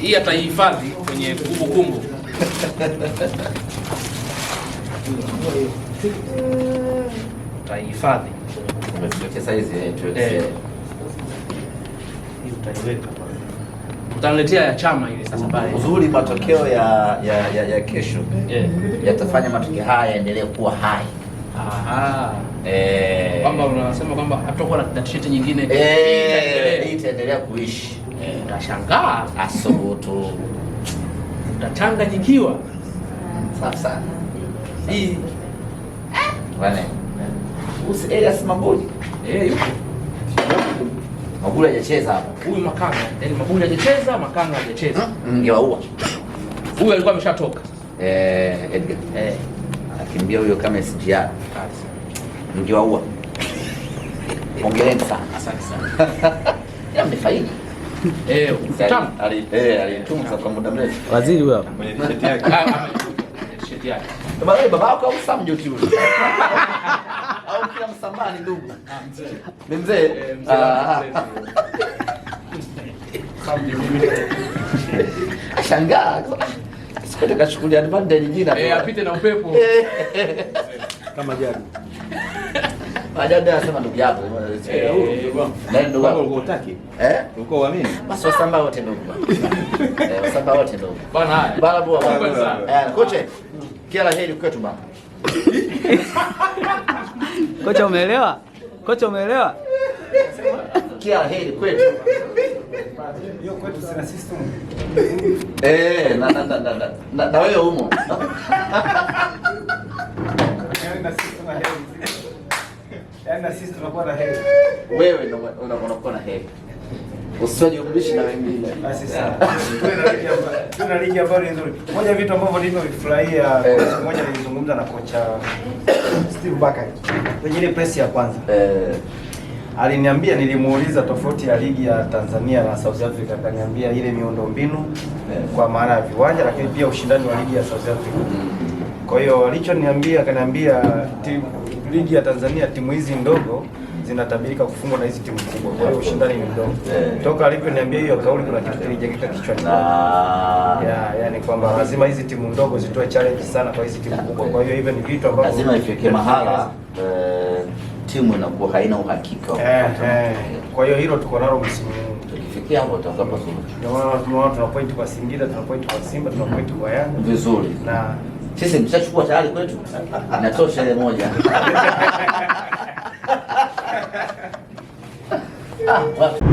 Hii ataihifadhi kwenye kumbukumbu. Ataihifadhi. Sasa hizi tuweke. Utaiweka. Utaniletea ya chama ile sasa pale. Uzuri matokeo ya kesho yatafanya matokeo haya yaendelee kuwa hai. Aha. Kwamba unasema kwamba hatakuwa na t-shirt nyingine hii itaendelea kuishi. Utashangaa asubutu. Utachanganyikiwa. Sasa. Hii bwana. Elias Mabuli. Yupo. Mabuli hajacheza hapa. Huyu Makanga, yaani Mabuli hajacheza, Makanga hajacheza. Ningewaua. Huyu alikuwa ameshatoka. Edgar. Akimbia huyo kama SGR. Ningewaua. Hongereni sana. Asante sana. Ya mmefaidi. Alitunza kwa muda mrefu. Waziri huyo hapa. Kwenye t-shirt yake. T-shirt yake. Baba yako au Samjoti yule? Au kila Msambani ndugu? Mzee. Ni mzee. Shangaa. Sikutaka kachukulia advantage nyingine. Apite na upepo. Kama jadi. Baada anasema ndugu yako. Nani ndugu yako unataki? Uko uamini? Basi Wasamba wote ndugu. Wasamba wote ndugu. Bwana haya. Bala bwana. Kocha. Kila la heri kwetu baba. Kocha umeelewa? Kocha umeelewa? Kila la heri kwetu. Hiyo kwetu sina system. Na wewe umo. Yaani sisi tunakuwa na heri. Wewe ndio unakuwa na heri. Usijumlishe na wengine. Basi sana. Tuna ligi ambayo ni nzuri. Moja vitu ambavyo nimefurahia siku moja nilizungumza na kocha Steve Bakari. Kwenye ile press ya kwanza. Aliniambia, nilimuuliza tofauti ya ligi ya Tanzania na South Africa, akaniambia ile miundombinu kwa maana ya viwanja, lakini pia ushindani wa ligi ya South Africa. Kwa hiyo alichoniambia, akaniambia ligi ya Tanzania timu hizi ndogo zinatabirika kufungwa na hizi timu kubwa. Kwa hiyo ushindani ni mdogo. Toka alivyoniambia hiyo kauli, kuna kitu kilijengeka kichwani. Yaani kwamba lazima hizi timu ndogo zitoe challenge sana kwa hizi timu kubwa. Kwa hiyo hivyo ni vitu ambavyo lazima ifike mahala timu inakuwa haina uhakika. Kwa hiyo hilo tuko nalo msimu huu. Tukifikia hapo tutakuwa pazuri. Ndio tuna point kwa Singida, tuna point kwa Simba, tuna point kwa Yanga. Vizuri. Na sisi mshachukua tayari kwetu. Inatosha ile moja. Watu